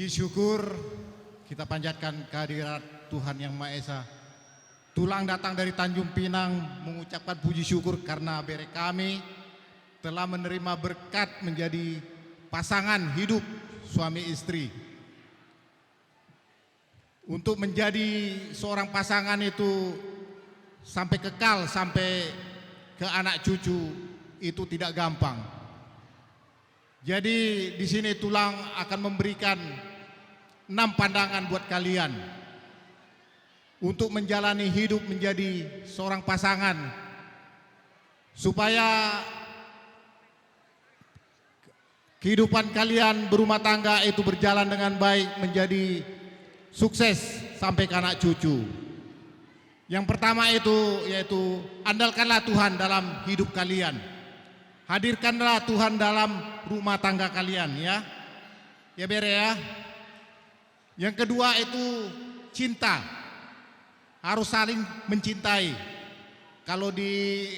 Puji syukur kita panjatkan kehadirat Tuhan Yang Maha Esa. Tulang datang dari Tanjung Pinang mengucapkan puji syukur karena bere kami telah menerima berkat menjadi pasangan hidup suami istri. Untuk menjadi seorang pasangan itu sampai kekal, sampai ke anak cucu itu tidak gampang. Jadi di sini Tulang akan memberikan 6 pandangan buat kalian untuk menjalani hidup menjadi seorang pasangan supaya kehidupan kalian berumah tangga itu berjalan dengan baik, menjadi sukses sampai ke anak cucu. Yang pertama itu yaitu andalkanlah Tuhan dalam hidup kalian. Hadirkanlah Tuhan dalam rumah tangga kalian ya. Ya bere ya. Yang kedua itu cinta. Harus saling mencintai. Kalau di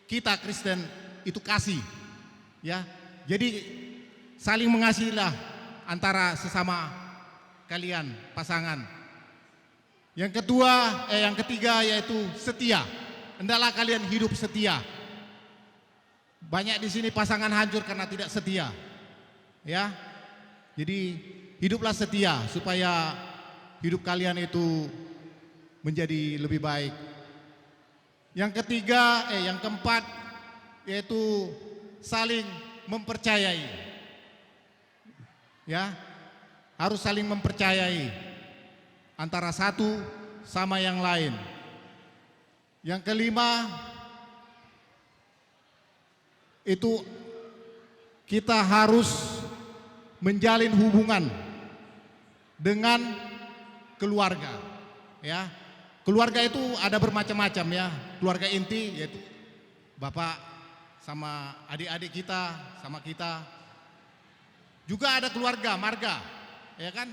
kita Kristen itu kasih. Ya. Jadi saling mengasihilah antara sesama kalian pasangan. Yang ketiga yaitu setia. Hendaklah kalian hidup setia. Banyak di sini pasangan hancur karena tidak setia. Ya. Jadi hiduplah setia supaya hidup kalian itu menjadi lebih baik. Yang keempat yaitu saling mempercayai. Ya. Harus saling mempercayai antara satu sama yang lain. Yang kelima itu kita harus menjalin hubungan dengan keluarga ya. Keluarga itu ada bermacam-macam ya. Keluarga inti yaitu bapak sama adik-adik kita sama kita. Juga ada keluarga marga ya kan.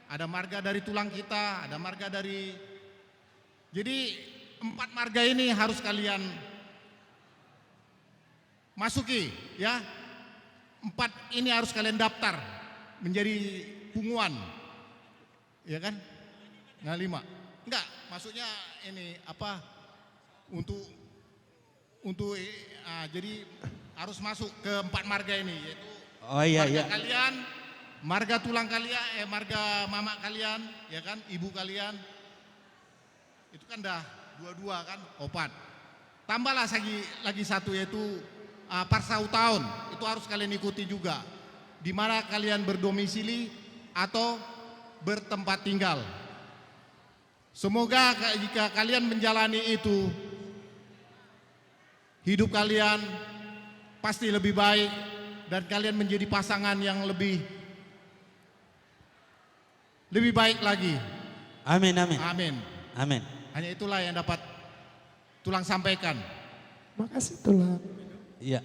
Ada marga dari tulang kita, ada marga dari. Jadi 4 marga ini harus kalian masuki ya. 4 ini harus kalian daftar menjadi punguan. Ya kan? Nah 5. Enggak, maksudnya ini apa? Untuk jadi harus masuk ke 4 marga ini yaitu marga kalian, marga tulang kalian, marga mama kalian, ya kan? Ibu kalian. Itu kan dah 2 kan, 4. Tambahlah lagi 1 yaitu Parsautaun, itu harus kalian ikuti juga. Di mana kalian berdomisili atau bertempat tinggal. Semoga jika kalian menjalani itu, hidup kalian pasti lebih baik dan kalian menjadi pasangan yang lebih baik lagi. Amin, amin. Amin. Amin. Hanya itulah yang dapat Tulang sampaikan. Makasih Tulang. Iya.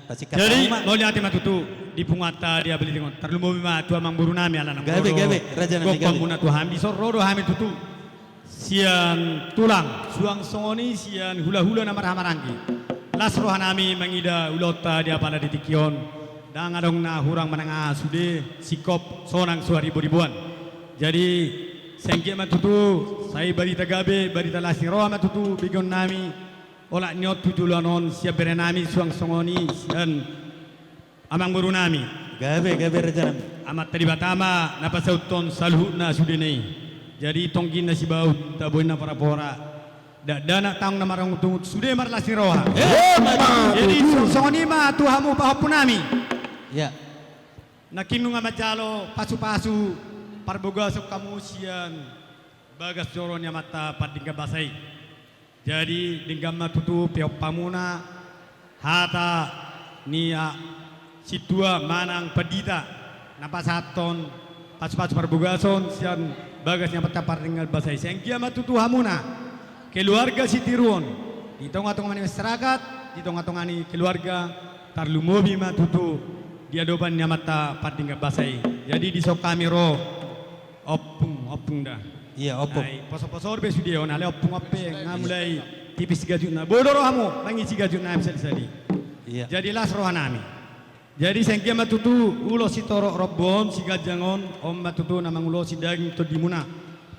Pasti kata Jadi Mak. mau lihat matutu di pungata dia beli dengan terlalu mau bima tua mang buru nami ala nang Gabe, raja nanti gokong gabe. muna tua hambi sororo hami tutu sian tulang suang songoni sian hula-hula namar hamarangi las rohanami mangida ulota dia pada ditikion dang adong na hurang menengah sude sikop sonang suari ribuan. Jadi sengke matutu saya barita gabe barita lasi roha matutu bigon nami ola nyot tutulanon siap berenami suang songoni sian amang buru nami Gabe raja nami. amat tadi batama napasauton salhuna sudene jadi tonggin na si bau taboy na para-pora dana tang na marang tungut sude mar lasi roha jadi songoni ma tuhamu pahapunami Ya. nakinu nga majalo pasu-pasu parboga sok kamu sian bagas joron ya mata padingga basai jadi dinggam matutu piok pamuna hata nia situa manang pedita napasaton pas-pas perbugason sian bagasnya petapar tinggal basai sengkia matutu hamuna keluarga si tiruon ditong-tongani masyarakat ditong-tongani keluarga tarlumobi matutu dia doban nyamata patinggal basai jadi di sok kami ro opung dah. Iya, oppo. Ay, poso-poso be studio na le opung ape ngamulai tipis gajuna bodoro hamu mangi si gajuna bisa disadi. Iya. Jadi las rohanami. Jadi sengkia matutu ulo si toro robom si gajangon om matutu namang ulo si daging to dimuna.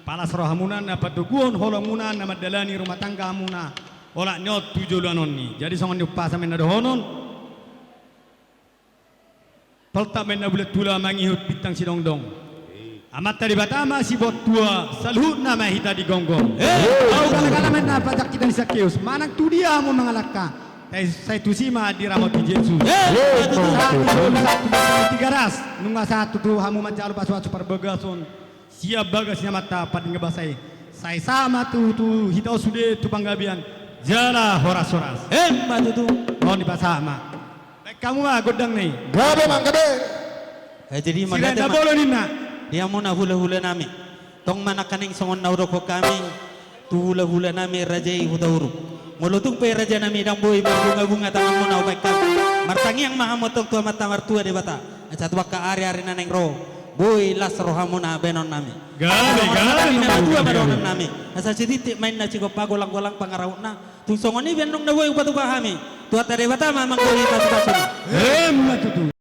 Palas rohamuna na patuguon holomuna na madalani rumah tangga muna. Ola nyot tujuluanon ni. Jadi songon upasa men honon. Pelta men bulat tula mangihut bitang si dongdong. Amat tadi batama si bot tua salhut nama hita di gonggong. Tahu kala-kala men na pajak kita di sakeus. Manang tu dia mau mengalahkan. Saya tu sima di ramoti Yesus. Tiga ras, nunga satu tu hamu manjalo pasu perbegason. Siap bagasnya mata pading ngebasai. Saya sama tu hitau sude tu panggabian. Jala horas-horas. Matu tu. Mau di pasama. Baik kamu mah godang nih. Gabe mang gabe. Jadi Sila maganda na bolo nina. dia mo na hula-hula nami. Tong manakaning songon nauro ko kami. Tu hula-hula nami rajai hutauru. Mulutung pe raja nami dang boy berbunga-bunga tamang mo na upay kami. Martangi ang mahamotong tua mata martua de bata. At waka ari-ari na neng ro. Boy las rohamo na benon nami. Gabe na tua gabe. madonan nami. Asa siti main na chiko pagolang-golang pangaraw na. Tung songon ni benong na boy upatuka kami. Tua tade bata mamang boy pasu-pasu. Matutu.